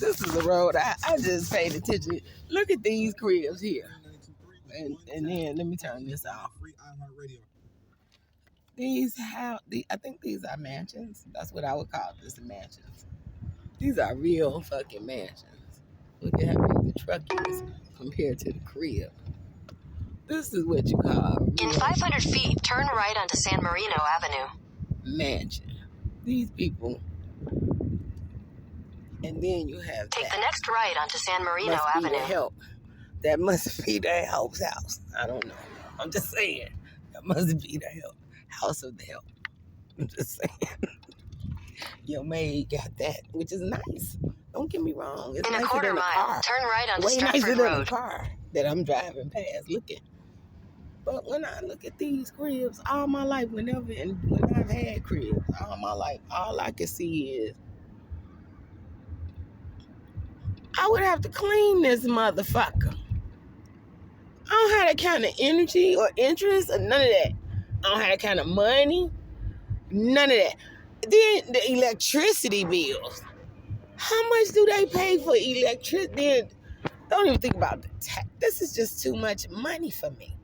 This is the road I just paid attention. Look at these cribs here. And then let me turn this off. I think these are mansions. That's what I would call this, mansions. These are real fucking mansions. Look at how big the truck is compared to the crib. This is what you call in 500 feet, turn right onto San Marino Avenue. Mansion. These people. And then you have Take the next right onto San Marino Avenue. The help. That must be the help's house. I don't know. I'm just saying. That must be the help. House of the help. I'm just saying. Your maid got that, which is nice. Don't get me wrong. It's in nicer a quarter than a mile, car. turn right onto Way Stratford nicer than Road. a car that I'm driving past looking. But when I look at these cribs, all my life, when I've had cribs, all my life, all I can see is I would have to clean this motherfucker. I don't have that kind of energy or interest or none of that. I don't have that kind of money. None of that. Then the electricity bills. How much do they pay for electricity? Then don't even think about the tax. This is just too much money for me.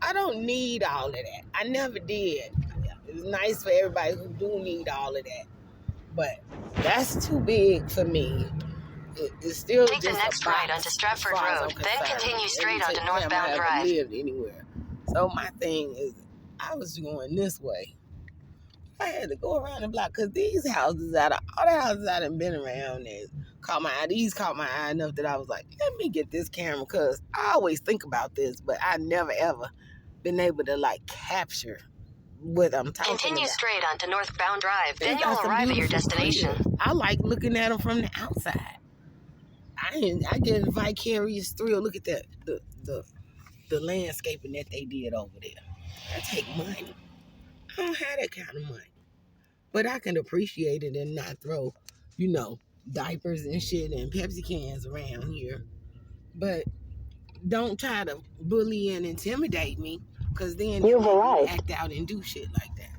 I don't need all of that. I never did. It's nice for everybody who do need all of that. But that's too big for me. It's still Take just the next right onto Stratford Road, then continue straight onto Northbound Drive. Lived anywhere. So my thing is, I was going this way. I had to go around the block because these houses, out of all the houses I done been around, caught my eye enough that I was like, let me get this camera because I always think about this, but I never ever been able to like capture what I'm talking about. Continue straight onto Northbound Drive, then you'll arrive at your destination. I like looking at them from the outside. I get a vicarious thrill. Look at that, the landscaping that they did over there. I take money. I don't have that kind of money. But I can appreciate it and not throw, diapers and shit and Pepsi cans around here. But don't try to bully and intimidate me, because then you act out and do shit like that.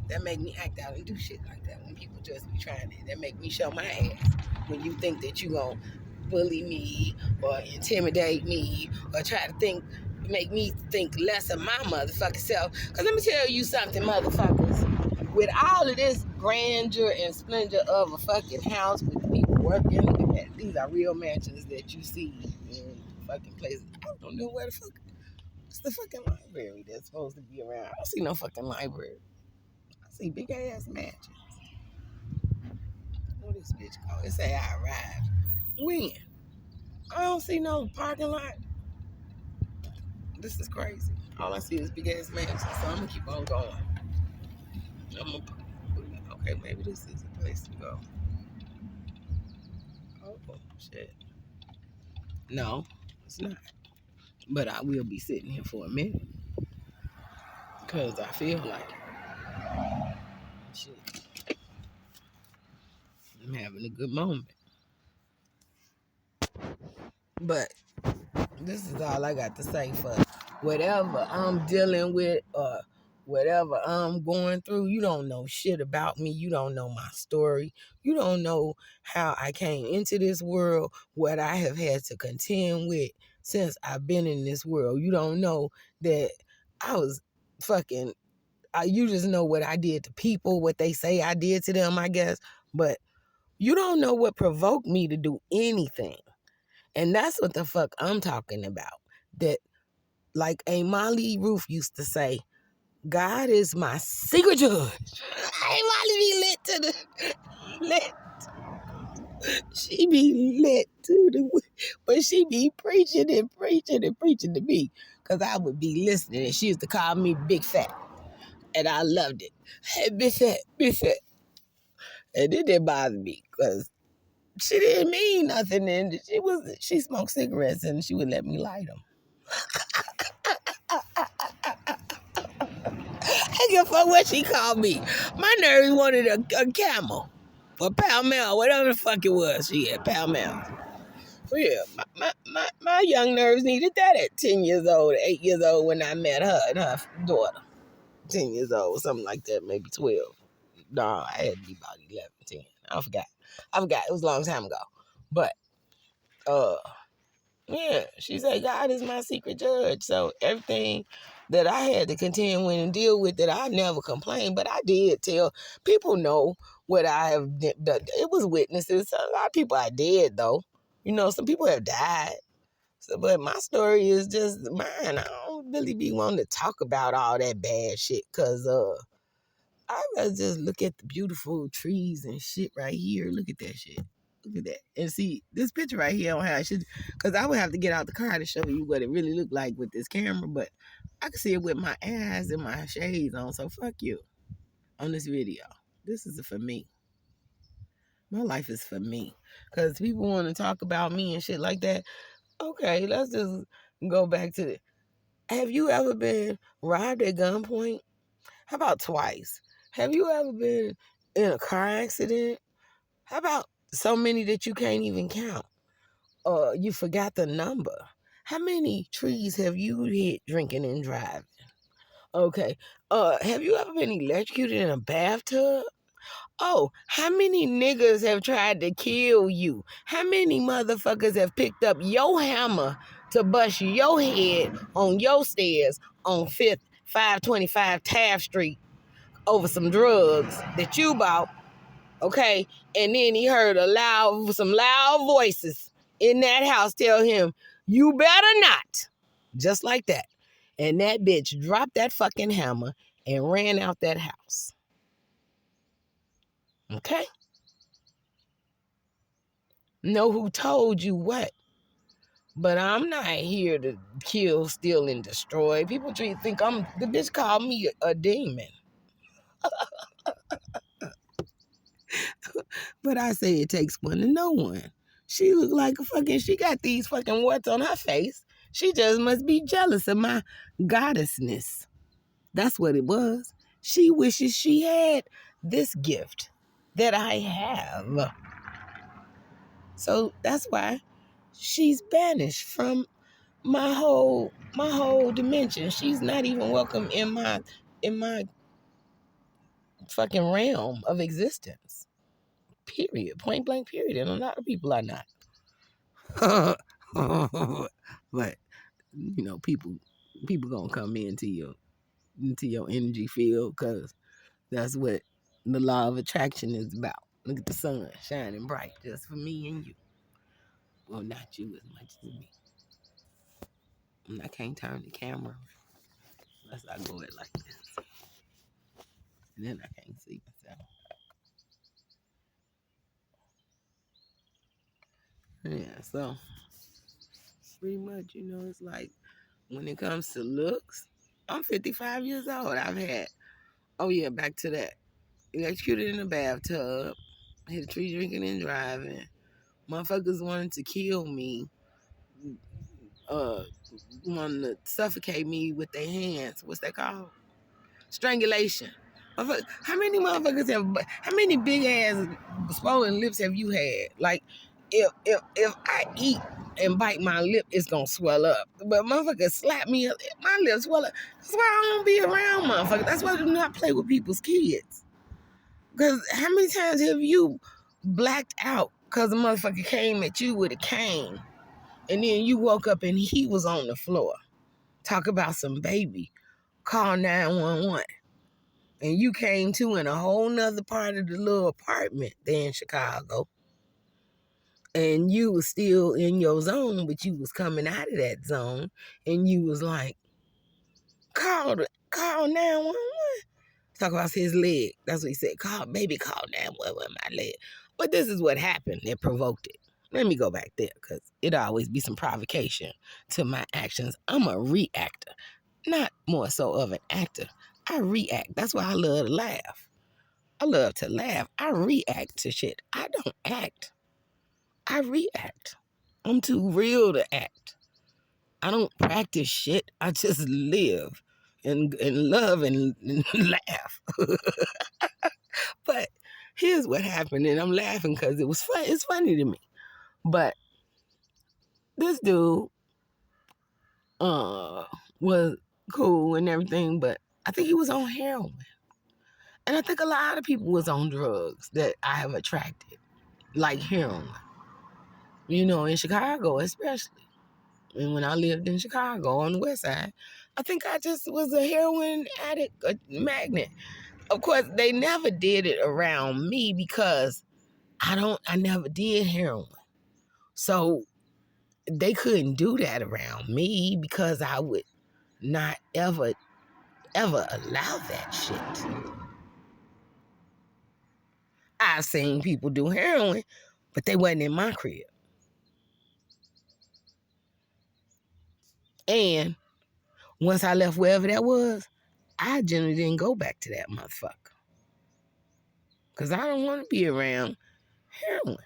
That make me act out and do shit like that when people just be trying to. That make me show my ass when you think that you gonna bully me or intimidate me or try to make me think less of my motherfucking self. Because let me tell you something, motherfuckers. With all of this grandeur and splendor of a fucking house with people working, look at that. These are real mansions that you see in fucking places. I don't know where the fuck. It's the fucking library that's supposed to be around. I don't see no fucking library. I see big ass mansions. What this bitch called? It say I arrived. When? I don't see no parking lot. This is crazy. All I see is big ass mansions, so I'm gonna keep on going. Okay, maybe this is the place to go. Oh, shit. No, it's not. But I will be sitting here for a minute. Because I feel like it. Shit. I'm having a good moment. But this is all I got to say for whatever I'm dealing with or whatever I'm going through. You don't know shit about me. You don't know my story. You don't know how I came into this world, what I have had to contend with since I've been in this world. You don't know that I was fucking, you just know what I did to people, what they say I did to them, I guess. But you don't know what provoked me to do anything. And that's what the fuck I'm talking about. That, like a Molly Roof used to say, God is my secret judge. Hey, Molly be lit to the lit. She be lit to the, but she be preaching and preaching and preaching to me, because I would be listening, and she used to call me Big Fat, and I loved it. Hey, Big Fat, Big Fat. And it didn't bother me, because she didn't mean nothing, and she smoked cigarettes, and she would let me light them. I give a fuck what she called me. My nerves wanted a camel. Or Pall Mall, whatever the fuck it was. She had Pall Mall. So yeah, my young nerves needed that at 10 years old, 8 years old when I met her and her daughter. 10 years old, something like that, maybe 12. No, I had to be about 11, 10. I forgot. I forgot. It was a long time ago. But yeah, she said God is my secret judge. So everything that I had to contend with and deal with, that I never complained, but I did tell people know what I have done. It was witnesses. A lot of people are dead though. Some people have died. So, but my story is just mine. I don't really be wanting to talk about all that bad shit, cause I rather just look at the beautiful trees and shit right here. Look at that shit. Look at that. And see, this picture right here on how I should, because I would have to get out the car to show you what it really looked like with this camera, but I can see it with my eyes and my shades on, so fuck you on this video. This is for me. My life is for me. Because people want to talk about me and shit like that. Okay, let's just go back to it. Have you ever been robbed at gunpoint? How about twice? Have you ever been in a car accident? How about so many that you can't even count? You forgot the number. How many trees have you hit drinking and driving? Okay. Have you ever been electrocuted in a bathtub? Oh, how many niggas have tried to kill you? How many motherfuckers have picked up your hammer to bust your head on your stairs on 525 Taft Street over some drugs that you bought, okay? And then he heard some loud voices in that house tell him, you better not. Just like that. And that bitch dropped that fucking hammer and ran out that house. Okay? Know who told you what. But I'm not here to kill, steal, and destroy. People think the bitch called me a demon. But I say it takes one to know one. She look like she got these fucking warts on her face. She just must be jealous of my goddessness. That's what it was. She wishes she had this gift that I have. So that's why she's banished from my whole dimension. She's not even welcome in my fucking realm of existence. Period. Point blank period. And a lot of people are not. But people gonna come into your energy field, because that's what the law of attraction is about. Look at the sun shining bright just for me and you. Well, not you as much as me. And I can't turn the camera unless I go it like this. And then I can't see myself. Yeah, so pretty much, it's like when it comes to looks, I'm 55 years old. I've had, back to that. Electrocuted in a bathtub, hit a tree drinking and driving. Motherfuckers wanted to kill me, wanted to suffocate me with their hands. What's that called? Strangulation. How many big ass swollen lips have you had? Like, if I eat and bite my lip, it's gonna swell up. But motherfuckers slap me up, my lips swell up. That's why I don't be around motherfuckers. That's why I do not play with people's kids. Because how many times have you blacked out because a motherfucker came at you with a cane, and then you woke up and he was on the floor? Talk about some baby. Call 911. And you came to in a whole nother part of the little apartment there in Chicago. And you was still in your zone, but you was coming out of that zone. And you was like, call 911. Talk about his leg. That's what he said. Call 911 my leg. But this is what happened that provoked it. Let me go back there, because it always be some provocation to my actions. I'm a reactor, not more so of an actor. I react. That's why I love to laugh. I love to laugh. I react to shit. I don't act. I react. I'm too real to act. I don't practice shit. I just live and love and laugh. But here's what happened, and I'm laughing because it was fun. It's funny to me. But this dude was cool and everything, but I think he was on heroin. And I think a lot of people was on drugs that I have attracted. like heroin. You know, in Chicago especially. And when I lived in Chicago on the west side, I think I just was a heroin addict, a magnet. Of course, they never did it around me because I never did heroin. So they couldn't do that around me because I would not ever allow that shit. I've seen people do heroin, but they wasn't in my crib. And once I left wherever that was, I generally didn't go back to that motherfucker. Because I don't want to be around heroin.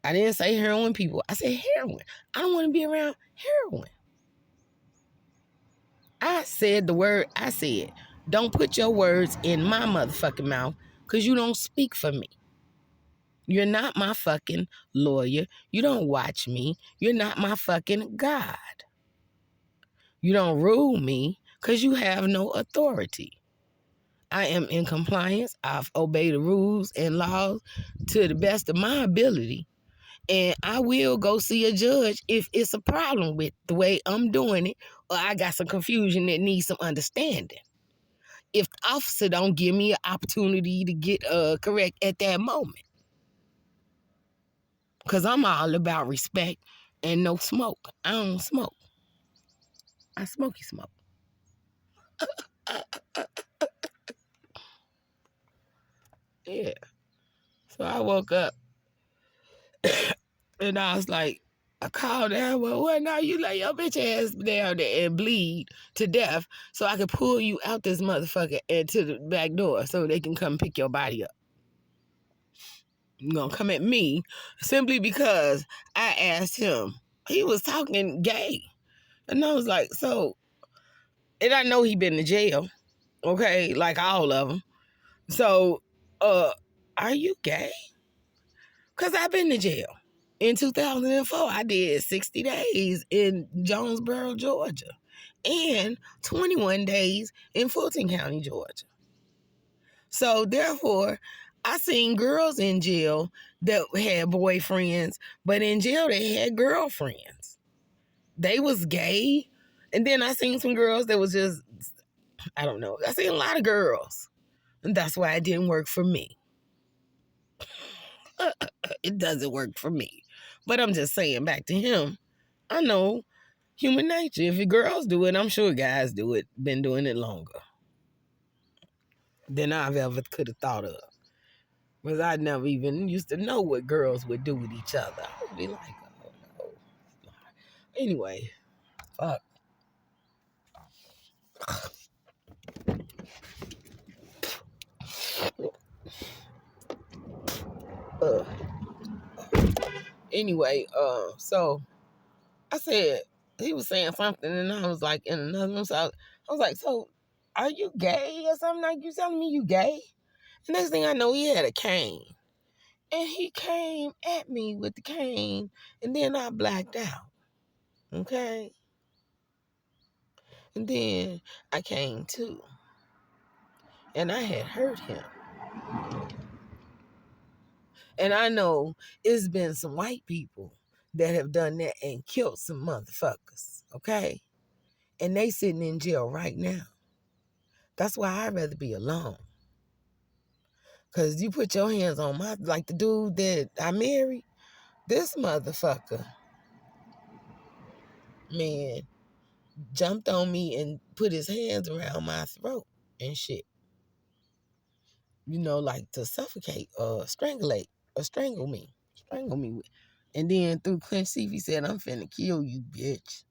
I didn't say heroin people. I said heroin. I don't want to be around heroin. I said the word I said. Don't put your words in my motherfucking mouth because you don't speak for me. You're not my fucking lawyer. You don't watch me. You're not my fucking God. You don't rule me because you have no authority. I am in compliance. I've obeyed the rules and laws to the best of my ability. And I will go see a judge if it's a problem with the way I'm doing it or I got some confusion that needs some understanding. If the officer don't give me an opportunity to get correct at that moment. Because I'm all about respect and no smoke. I don't smoke. I smoky smoke. Yeah. So I woke up and I was like, I called down. Well, now you lay your bitch ass down there and bleed to death so I can pull you out this motherfucker and to the back door so they can come pick your body up. You're going to come at me simply because I asked him. He was talking gay. And I was like, so, and I know he been to jail, okay, like all of them. So, are you gay? Because I've been to jail. In 2004, I did 60 days in Jonesboro, Georgia, and 21 days in Fulton County, Georgia. So, therefore, I seen girls in jail that had boyfriends, but in jail they had girlfriends. They was gay. And then I seen some girls that was just, I don't know. I seen a lot of girls. And that's why it didn't work for me. It doesn't work for me. But I'm just saying back to him, I know human nature. If girls do it, I'm sure guys do it, been doing it longer than I've ever could have thought of. Because I never even used to know what girls would do with each other. I would be like, oh no. Anyway, fuck. Anyway, so I said, he was saying something, and I was like, in another room, so I was like, so, are you gay or something? Like, you telling me you gay? The next thing I know, he had a cane. And he came at me with the cane, and then I blacked out. Okay? And then I came to, and I had hurt him. And I know it's been some white people that have done that and killed some motherfuckers. Okay? And they sitting in jail right now. That's why I'd rather be alone. Because you put your hands on my, like the dude that I married, this motherfucker, man, jumped on me and put his hands around my throat and shit. You know, like to suffocate or strangle me. And then through clenched teeth, he said, I'm finna kill you, bitch.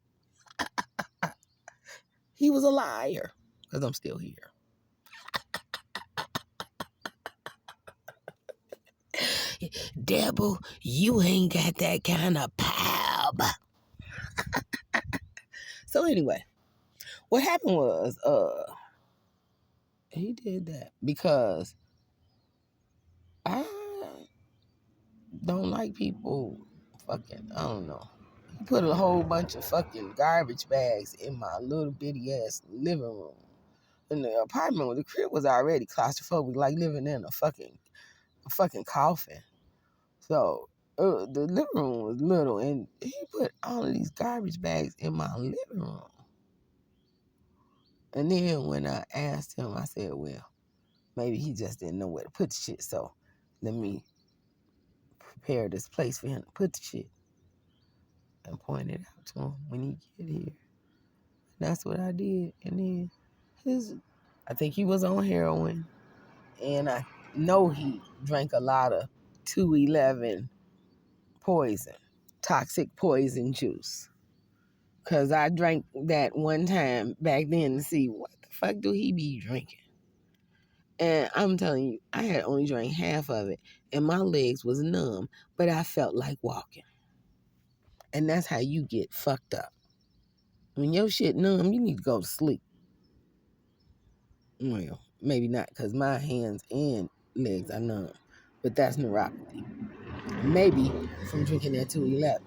He was a liar, because I'm still here. Devil, you ain't got that kind of power. So anyway, what happened was, he did that because I don't like people fucking, I don't know. He put a whole bunch of fucking garbage bags in my little bitty ass living room. And the apartment with the crib was already claustrophobic, like living in a fucking coffin. So the living room was little, and he put all of these garbage bags in my living room. And then when I asked him, I said, well, maybe he just didn't know where to put the shit, so let me prepare this place for him to put the shit and point it out to him when he get here. And that's what I did. And then I think he was on heroin, and I know he drank a lot of 211 poison, toxic poison juice. Because I drank that one time back then to see what the fuck do he be drinking. And I'm telling you, I had only drank half of it, and my legs was numb, but I felt like walking. And that's how you get fucked up. When your shit numb, you need to go to sleep. Well, maybe not, because my hands and legs are numb. But that's neuropathy. Maybe from drinking that 211.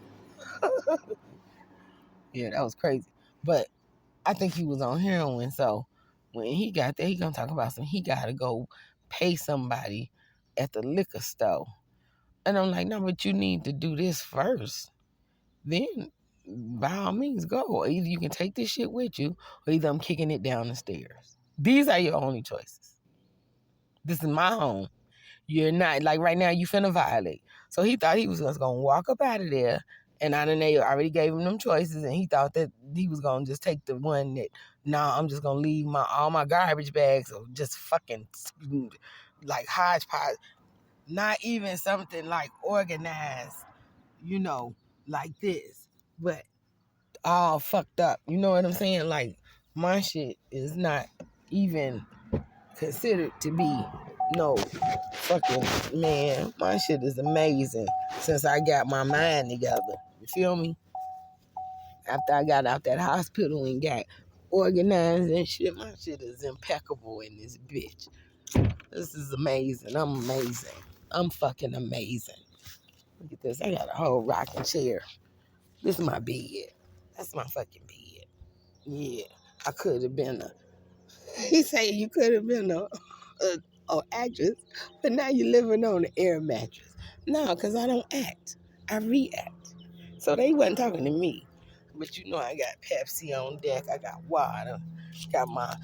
Yeah, that was crazy. But I think he was on heroin, so when he got there, he gonna talk about he gotta go pay somebody at the liquor store. And I'm like, no, but you need to do this first. Then, by all means, go. Either you can take this shit with you, or either I'm kicking it down the stairs. These are your only choices. This is my home. You're not, like right now, you finna violate. So he thought he was just gonna walk up out of there, and I done they already gave him them choices, and he thought that he was gonna just take the one that, I'm just gonna leave all my garbage bags, or just fucking like hodgepodge. Not even something like organized, like this, but all fucked up. You know what I'm saying? Like, my shit is not even considered to be no fucking, man. My shit is amazing since I got my mind together. You feel me? After I got out that hospital and got organized and shit, my shit is impeccable in this bitch. This is amazing. I'm amazing. I'm fucking amazing. Look at this. I got a whole rocking chair. This is my bed. That's my fucking bed. Yeah. I could have been he said you could have been a actress, but now you're living on an air mattress. No, because I don't act. I react. So they wasn't talking to me. But I got Pepsi on deck. I got water. Got my